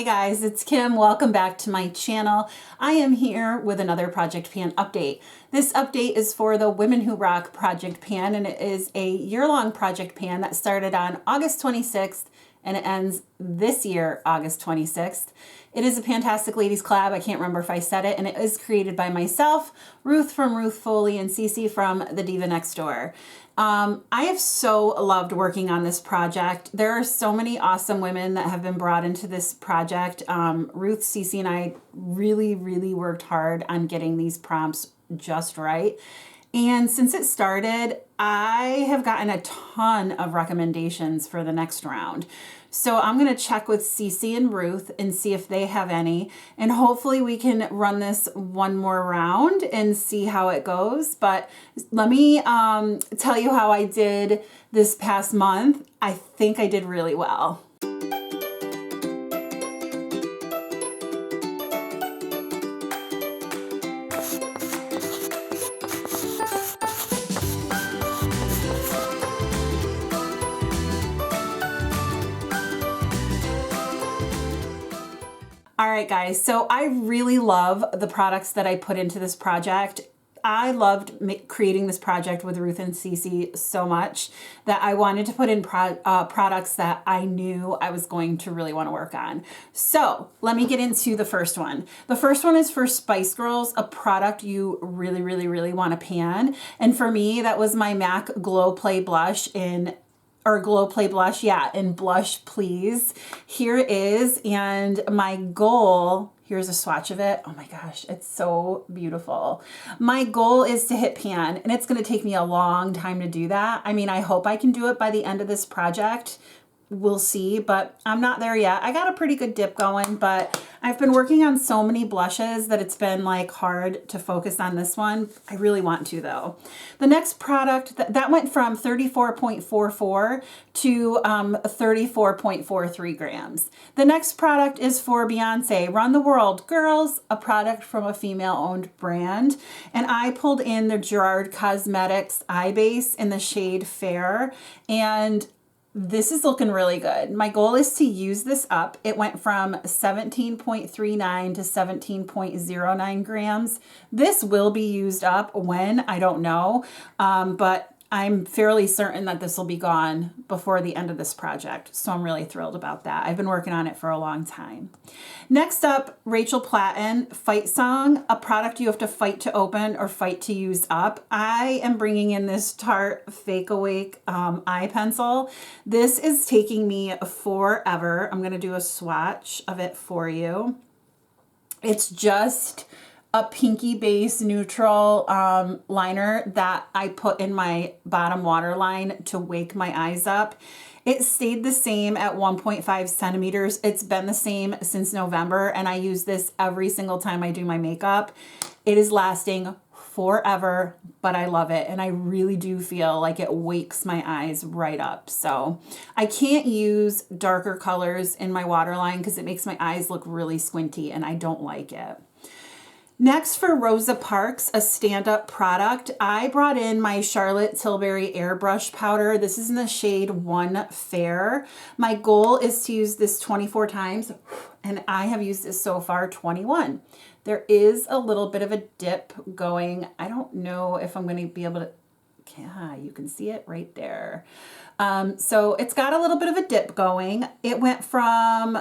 Hey guys, it's Kim. Welcome back to my channel. I am here with another Project Pan update. This update is for the Women Who Rock Project Pan, and it is a year-long Project Pan that started on August 26th and it ends this year, August 26th. It is a Fantastic Ladies collab. I can't remember if I said it, and it is created by myself, Ruth from Ruth Foley, and Cece from the Diva next door. I have so loved working on this project. There are so many awesome women that have been brought into this project. Ruth, Cece, and I really worked hard on getting these prompts just right. And since it started, I have gotten a ton of recommendations for the next round. So I'm going to check with Cece and Ruth and see if they have any. And hopefully we can run this one more round and see how it goes. But let me tell you how I did this past month. I think I did really well. All right, guys, so I really love the products that I put into this project. I loved creating this project with Ruth and Cece so much that I wanted to put in products that I knew I was going to really want to work on. So let me get into the first one. The first one is for Spice Girls, a product you really want to pan. And for me, that was my MAC Glow Play Blush in Blush Please. Here it is, and my goal, here's a swatch of it. Oh my gosh, it's so beautiful. My goal is to hit pan, and it's gonna take me a long time to do that. I mean, I hope I can do it by the end of this project. We'll see, but I'm not there yet. I got a pretty good dip going, but I've been working on so many blushes that it's been like hard to focus on this one. I really want to though. The next product, that went from 34.44 to 34.43 grams. The next product is for Beyonce, Run the World Girls, a product from a female-owned brand. And I pulled in the Gerard Cosmetics Eye Base in the shade Fair, and this is looking really good. My goal is to use this up. It went from 17.39 to 17.09 grams. This will be used up when, I don't know, but I'm fairly certain that this will be gone before the end of this project. So I'm really thrilled about that. I've been working on it for a long time. Next up, Rachel Platten, Fight Song, a product you have to fight to open or fight to use up. I am bringing in this Tarte Fake Awake eye pencil. This is taking me forever. I'm gonna do a swatch of it for you. It's just a pinky base neutral liner that I put in my bottom waterline to wake my eyes up. It stayed the same at 1.5 centimeters. It's been the same since November, and I use this every single time I do my makeup. It is lasting forever, but I love it, and I really do feel like it wakes my eyes right up. So I can't use darker colors in my waterline because it makes my eyes look really squinty, and I don't like it. Next, for Rosa Parks, a stand-up product, I brought in my Charlotte Tilbury Airbrush Powder. This is in the shade 1 Fair. My goal is to use this 24 times, and I have used this so far 21. There is a little bit of a dip going. I don't know if I'm going to be able to, yeah, you can see it right there. So it's got a little bit of a dip going. It went from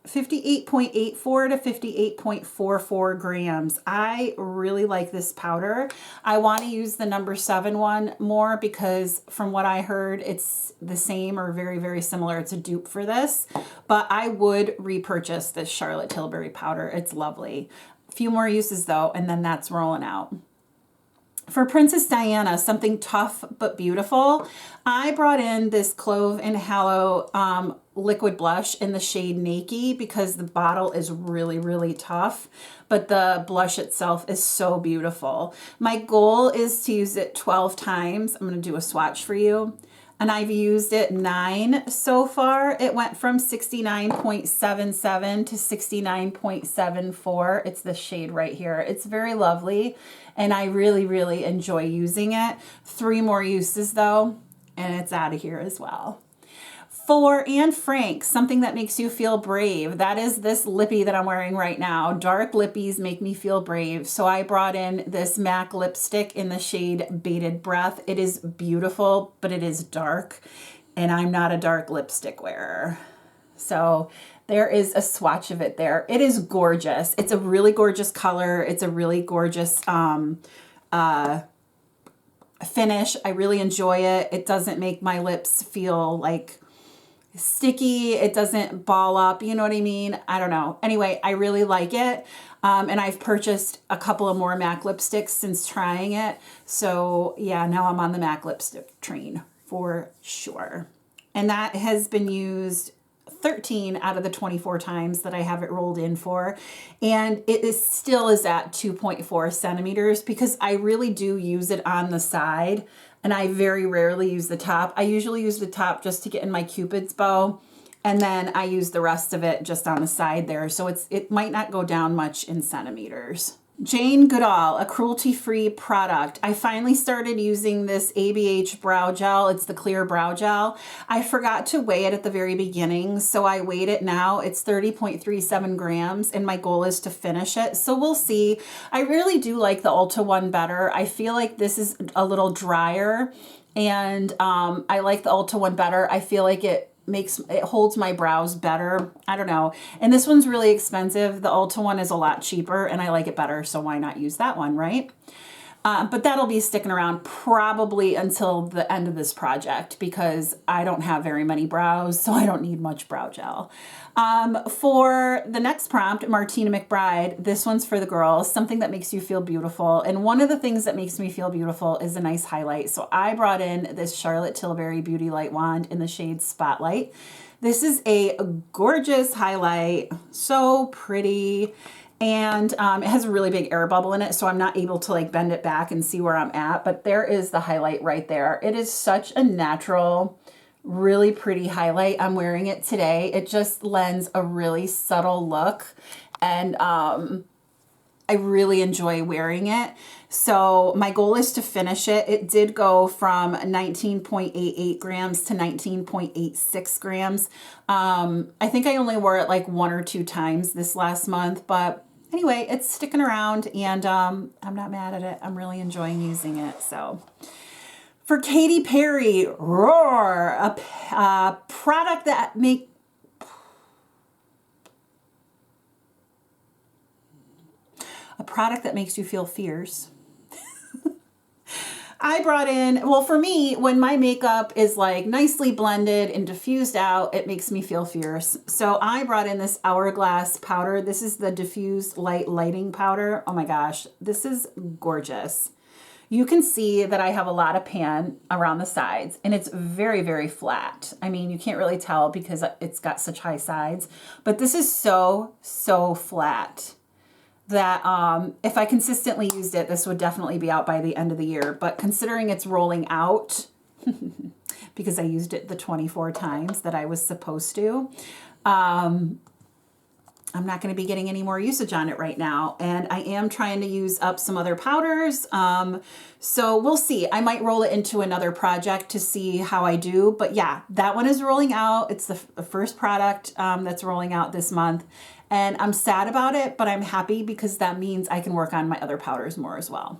58.84 to 58.44 grams. I really like this powder. I want to use the number 7 one more because from what I heard, it's the same or very similar. It's a dupe for this, but I would repurchase this Charlotte Tilbury powder. It's lovely. A few more uses though, and then that's rolling out. For Princess Diana, something tough but beautiful, I brought in this Clove and Hallow liquid blush in the shade Naked because the bottle is really tough, but the blush itself is so beautiful. My goal is to use it 12 times. I'm going to do a swatch for you. And I've used it 9 so far. It went from 69.77 to 69.74. It's the shade right here. It's very lovely, and I really enjoy using it. 3 more uses though, and it's out of here as well. For Anne Frank, something that makes you feel brave. That is this lippy that I'm wearing right now. Dark lippies make me feel brave. So I brought in this MAC lipstick in the shade Bated Breath. It is beautiful, but it is dark, and I'm not a dark lipstick wearer. So there is a swatch of it there. It is gorgeous. It's a really gorgeous color. It's a really gorgeous finish. I really enjoy it. It doesn't make my lips feel like sticky. It doesn't ball up. You know what I mean? I don't know. Anyway, I really like it. And I've purchased a couple of more MAC lipsticks since trying it. So yeah, now I'm on the MAC lipstick train for sure. And that has been used 13 out of the 24 times that I have it rolled in for. And it still is at 2.4 centimeters because I really do use it on the side. And I very rarely use the top. I usually use the top just to get in my Cupid's bow. And then I use the rest of it just on the side there. So it might not go down much in centimeters. Jane Goodall, a cruelty-free product. I finally started using this ABH brow gel. It's the clear brow gel. I forgot to weigh it at the very beginning, so I weighed it now. It's 30.37 grams, and my goal is to finish it. So we'll see. I really do like the Ulta one better. I feel like this is a little drier, and I like the Ulta one better. I feel like it holds my brows better. I don't know. And this one's really expensive. The Ulta one is a lot cheaper and I like it better. So why not use that one, right? But that'll be sticking around probably until the end of this project because I don't have very many brows, so I don't need much brow gel. For the next prompt, Martina McBride, this one's for the girls, something that makes you feel beautiful. And one of the things that makes me feel beautiful is a nice highlight. So I brought in this Charlotte Tilbury Beauty Light Wand in the shade Spotlight. This is a gorgeous highlight, so pretty. And it has a really big air bubble in it, so I'm not able to like bend it back and see where I'm at, but there is the highlight right there. It is such a natural, really pretty highlight. I'm wearing it today. It just lends a really subtle look, and I really enjoy wearing it. So my goal is to finish it. It did go from 19.88 grams to 19.86 grams. I think I only wore it like 1 or 2 times this last month, but anyway, it's sticking around, and I'm not mad at it. I'm really enjoying using it. So for Katy Perry, Roar, a product that makes you feel fierce. I brought in, well, for me, when my makeup is like nicely blended and diffused out, it makes me feel fierce. So I brought in this Hourglass powder. This is the diffused lighting powder. Oh my gosh, this is gorgeous. You can see that I have a lot of pan around the sides, and it's very, very flat. I mean, you can't really tell because it's got such high sides, but this is so, so flat that if I consistently used it, this would definitely be out by the end of the year. But considering it's rolling out, because I used it the 24 times that I was supposed to, I'm not going to be getting any more usage on it right now. And I am trying to use up some other powders. So we'll see. I might roll it into another project to see how I do. But yeah, that one is rolling out. It's the first product that's rolling out this month. And I'm sad about it, but I'm happy because that means I can work on my other powders more as well.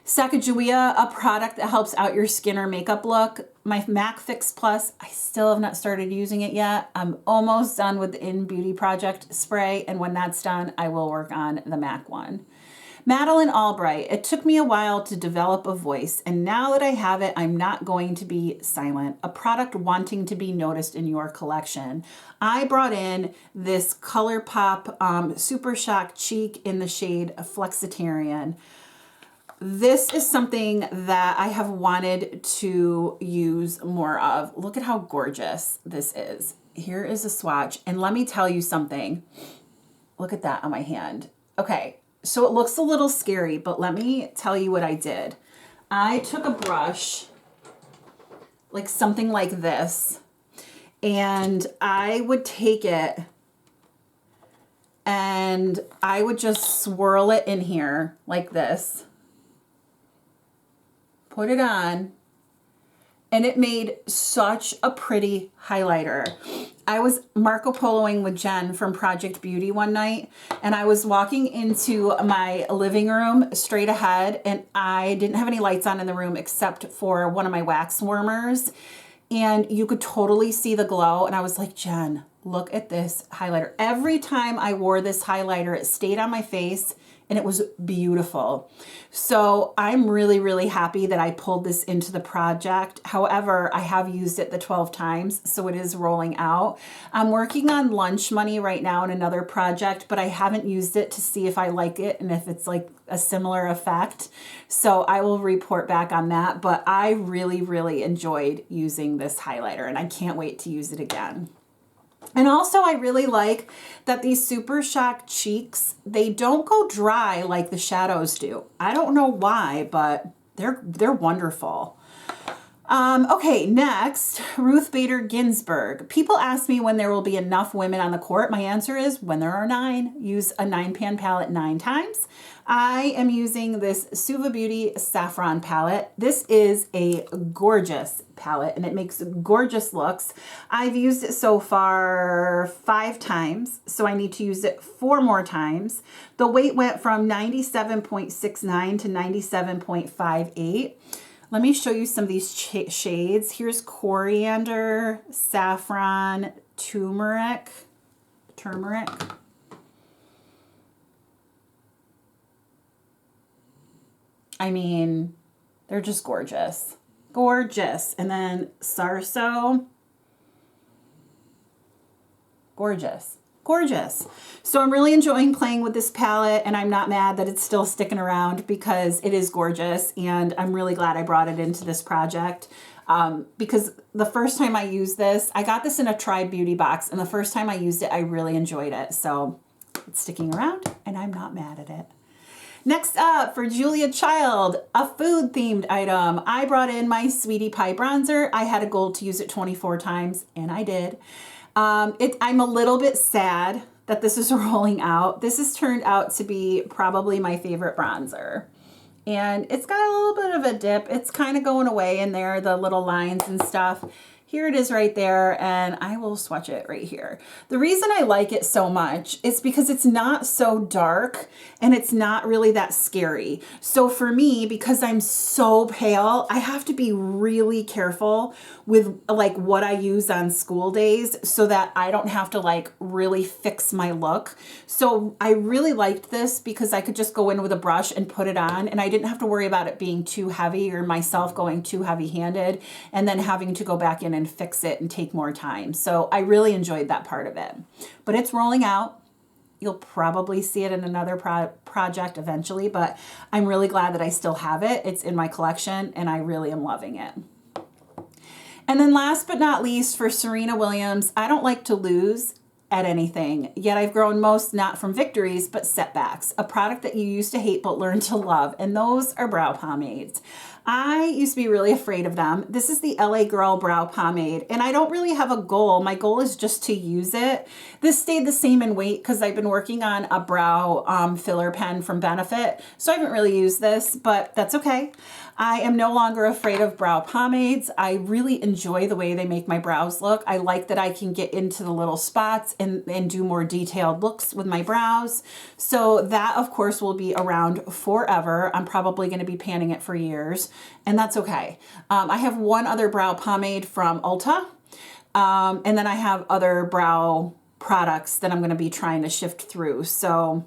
Sacagawea, a product that helps out your skin or makeup look. My MAC Fix Plus, I still have not started using it yet. I'm almost done with the In Beauty Project spray, and when that's done, I will work on the MAC one. Madeline Albright, it took me a while to develop a voice, and now that I have it, I'm not going to be silent. A product wanting to be noticed in your collection. I brought in this ColourPop Super Shock Cheek in the shade Flexitarian. This is something that I have wanted to use more of. Look at how gorgeous this is. Here is a swatch, and let me tell you something. Look at that on my hand. Okay. So it looks a little scary, but let me tell you what I did. I took a brush, like something like this, and I would take it and I would just swirl it in here like this, put it on, and it made such a pretty highlighter. I was Marco Poloing with Jen from Project Beauty one night, and I was walking into my living room straight ahead, and I didn't have any lights on in the room except for one of my wax warmers, and you could totally see the glow, and I was like, Jen, look at this highlighter. Every time I wore this highlighter, it stayed on my face, and it was beautiful. So I'm really, really happy that I pulled this into the project. However, I have used it the 12 times, so it is rolling out. I'm working on lunch money right now in another project, but I haven't used it to see if I like it and if it's like a similar effect. So I will report back on that, but I really, really enjoyed using this highlighter, and I can't wait to use it again. And also I really like that these Super Shock cheeks, they don't go dry like the shadows do. I don't know why, but they're wonderful. Okay, next, Ruth Bader Ginsburg. People ask me when there will be enough women on the court. My answer is when there are 9. Use a 9-pan palette 9 times. I am using this Suva Beauty Saffron palette. This is a gorgeous palette, and it makes gorgeous looks. I've used it so far 5 times, so I need to use it 4 more times. The weight went from 97.69 to 97.58. Let me show you some of these shades. Here's Coriander, Saffron, Turmeric. I mean, they're just gorgeous. Gorgeous. And then Sarso. Gorgeous. Gorgeous. So I'm really enjoying playing with this palette, and I'm not mad that it's still sticking around because it is gorgeous, and I'm really glad I brought it into this project. Because the first time I used this, I got this in a Tribe Beauty box, and the first time I used it, I really enjoyed it. So it's sticking around, and I'm not mad at it. Next up, for Julia Child, a food-themed item. I brought in my Sweetie Pie bronzer. I had a goal to use it 24 times, and I did. I'm a little bit sad that this is rolling out. This has turned out to be probably my favorite bronzer. And it's got a little bit of a dip. It's kind of going away in there, the little lines and stuff. Here it is right there, and I will swatch it right here. The reason I like it so much is because it's not so dark and it's not really that scary. So for me, because I'm so pale, I have to be really careful with like what I use on school days so that I don't have to like really fix my look. So I really liked this because I could just go in with a brush and put it on, and I didn't have to worry about it being too heavy or myself going too heavy-handed and then having to go back in and fix it and take more time. So I really enjoyed that part of it. But it's rolling out. You'll probably see it in another project eventually, but I'm really glad that I still have it. It's in my collection, and I really am loving it. And then last but not least, for Serena Williams, I don't like to lose at anything, yet I've grown most not from victories, but setbacks. A product that you used to hate but learned to love, and those are brow pomades. I used to be really afraid of them. This is the LA Girl Brow Pomade, and I don't really have a goal. My goal is just to use it. This stayed the same in weight because I've been working on a brow filler pen from Benefit, so I haven't really used this, but that's okay. I am no longer afraid of brow pomades. I really enjoy the way they make my brows look. I like that I can get into the little spots and do more detailed looks with my brows. So that, of course, will be around forever. I'm probably going to be panning it for years, and that's okay. I have one other brow pomade from Ulta, and then I have other brow products that I'm going to be trying to shift through. So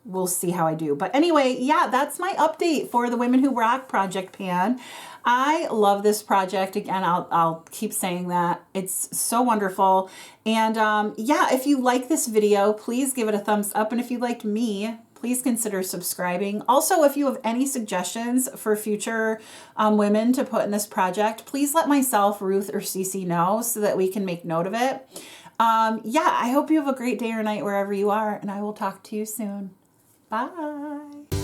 we'll see how I do. But anyway, yeah, that's my update for the Women Who Rock Project Pan. I love this project. Again, I'll keep saying that. It's so wonderful. And yeah, if you like this video, please give it a thumbs up. And if you liked me, please consider subscribing. Also, if you have any suggestions for future women to put in this project, please let myself, Ruth, or Cece know so that we can make note of it. Yeah, I hope you have a great day or night wherever you are, and I will talk to you soon. Bye.